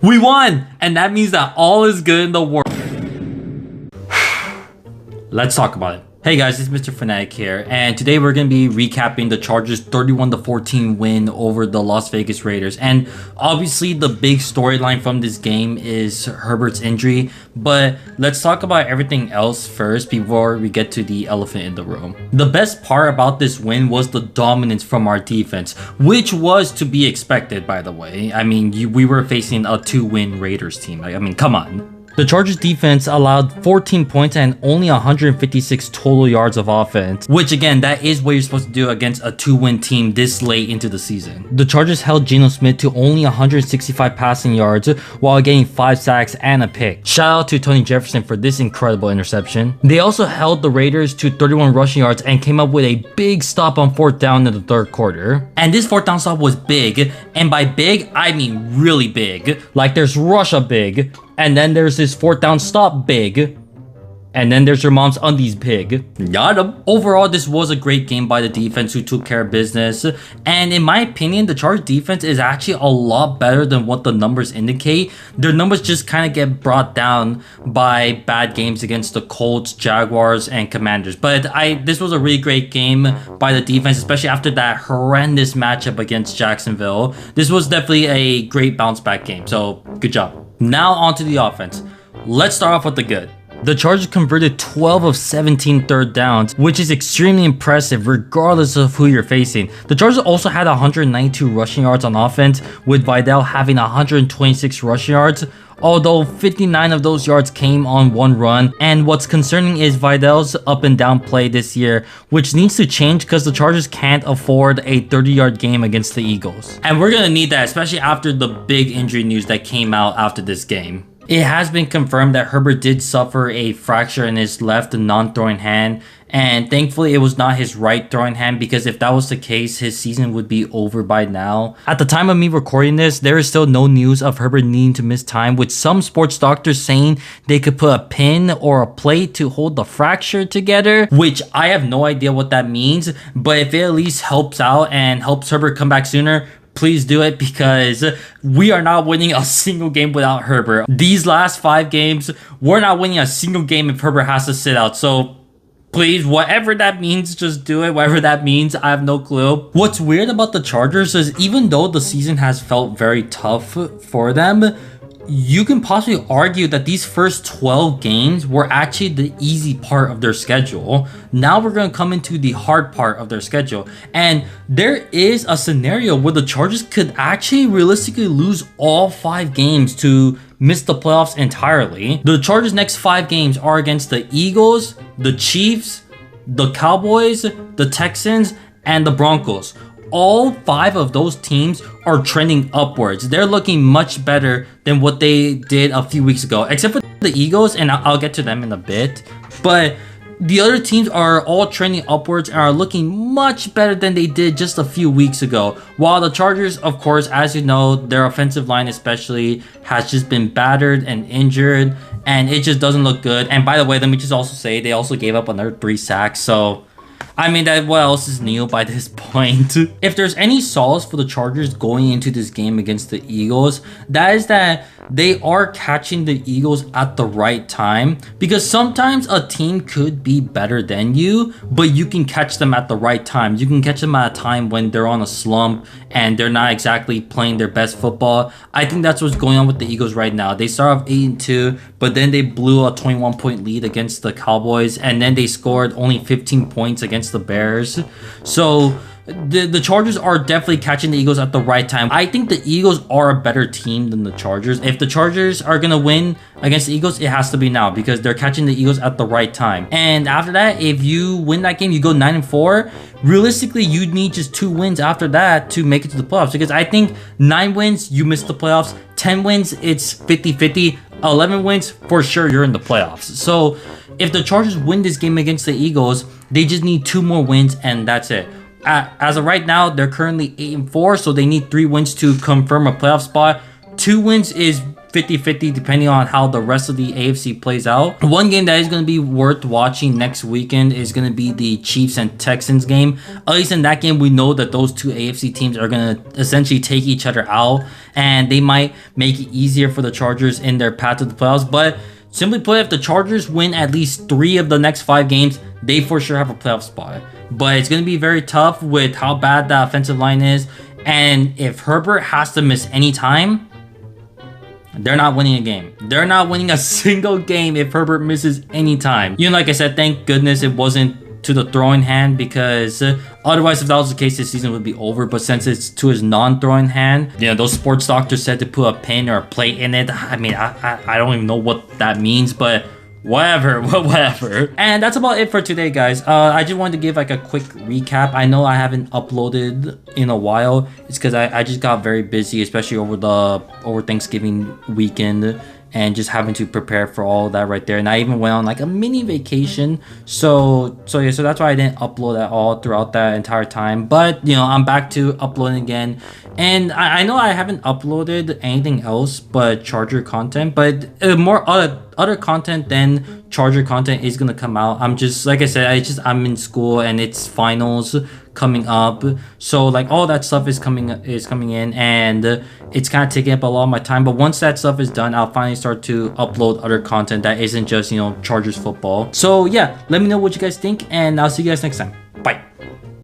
We won! And that means that all is good in the world. Let's talk about it. Hey guys, it's Mr. Fanatic here, and today we're going to be recapping the Chargers' 31-14 win over the Las Vegas Raiders. And obviously the big storyline from this game is Herbert's injury, but let's talk about everything else first before we get to the elephant in the room. The best part about this win was the dominance from our defense, which was to be expected, by the way. I mean, we were facing a 2-win Raiders team. I mean, come on. The Chargers defense allowed 14 points and only 156 total yards of offense, which again, that is what you're supposed to do against a 2-win team this late into the season. The Chargers held Geno Smith to only 165 passing yards while getting 5 sacks and a pick. Shout out to Tony Jefferson for this incredible interception. They also held the Raiders to 31 rushing yards and came up with a big stop on 4th down in the 3rd quarter. And this 4th down stop was big, and by big, I mean really big. Like there's Russia big, and then there's this 4th down stop big, and then there's your mom's undies pig. Got him. Overall, this was a great game by the defense who took care of business. And in my opinion, the Chargers defense is actually a lot better than what the numbers indicate. Their numbers just kind of get brought down by bad games against the Colts, Jaguars, and Commanders. But this was a really great game by the defense, especially after that horrendous matchup against Jacksonville. This was definitely a great bounce back game. So good job. Now on to the offense. Let's start off with the good. The Chargers converted 12 of 17 third downs, which is extremely impressive regardless of who you're facing. The Chargers also had 192 rushing yards on offense, with Vidal having 126 rushing yards, although 59 of those yards came on one run. And what's concerning is Vidal's up and down play this year, which needs to change because the Chargers can't afford a 30-yard game against the Eagles. And we're going to need that, especially after the big injury news that came out after this game. It has been confirmed that Herbert did suffer a fracture in his left non-throwing hand, and thankfully it was not his right throwing hand, because if that was the case, his season would be over by now. At the time of me recording this, there is still no news of Herbert needing to miss time, with some sports doctors saying they could put a pin or a plate to hold the fracture together, which I have no idea what that means, but if it at least helps out and helps Herbert come back sooner, please do it, because we are not winning a single game without Herbert. These last 5 games, we're not winning a single game if Herbert has to sit out. So please, whatever that means, just do it. Whatever that means, I have no clue. What's weird about the Chargers is even though the season has felt very tough for them, you can possibly argue that these first 12 games were actually the easy part of their schedule. Now we're going to come into the hard part of their schedule. And there is a scenario where the Chargers could actually realistically lose all 5 games to miss the playoffs entirely. The Chargers' next 5 games are against the Eagles, the Chiefs, the Cowboys, the Texans, and the Broncos. All 5 of those teams are trending upwards. They're looking much better than what they did a few weeks ago, except for the Eagles, and I'll get to them in a bit. But the other teams are all trending upwards and are looking much better than they did just a few weeks ago. While the Chargers, of course, as you know, their offensive line especially has just been battered and injured, and it just doesn't look good. And by the way, let me just also say they also gave up another 3 sacks, so I mean, that what else is new by this point? If there's any solace for the Chargers going into this game against the Eagles, that is that they are catching the Eagles at the right time, because sometimes a team could be better than you, but you can catch them at the right time. You can catch them at a time when they're on a slump and they're not exactly playing their best football. I think that's what's going on with the Eagles right now. They start off 8-2, but then they blew a 21-point lead against the Cowboys, and then they scored only 15 points against the Bears. So the Chargers are definitely catching the Eagles at the right time. I think the Eagles are a better team than the Chargers. If the Chargers are going to win against the Eagles, it has to be now, because they're catching the Eagles at the right time. And after that, if you win that game, you go 9-4. Realistically, you'd need just 2 wins after that to make it to the playoffs, because I think 9 wins, you miss the playoffs. 10 wins, it's 50-50. 11 wins, for sure, you're in the playoffs. So if the Chargers win this game against the Eagles, they just need 2 more wins, and that's it. As of right now, they're currently 8-4, so they need 3 wins to confirm a playoff spot. 2 wins is 50-50 depending on how the rest of the AFC plays out. One game that is going to be worth watching next weekend is going to be the Chiefs and Texans game. At least in that game, we know that those two AFC teams are going to essentially take each other out, and they might make it easier for the Chargers in their path to the playoffs. But simply put, if the Chargers win at least 3 of the next 5 games, they for sure have a playoff spot. But it's going to be very tough with how bad the offensive line is. And if Herbert has to miss any time, they're not winning a game. They're not winning a single game if Herbert misses any time. Like I said, thank goodness it wasn't to the throwing hand, because otherwise, if that was the case, this season would be over. But since it's to his non-throwing hand, those sports doctors said to put a pin or a plate in it. I mean, I don't even know what that means, but whatever. And that's about it for today, guys. I just wanted to give like a quick recap. I know I haven't uploaded in a while. It's because I just got very busy, especially over Thanksgiving weekend, and just having to prepare for all that right there. And I even went on like a mini vacation. So yeah, so that's why I didn't upload at all throughout that entire time. But I'm back to uploading again. And I know I haven't uploaded anything else but Charger content, but more other content than Charger content is gonna come out. I'm just, like I said, I'm in school and it's finals coming up, so like all that stuff is coming in, and it's kind of taking up a lot of my time. But once that stuff is done, I'll finally start to upload other content that isn't just Chargers football. So yeah, let me know what you guys think, and I'll see you guys next time.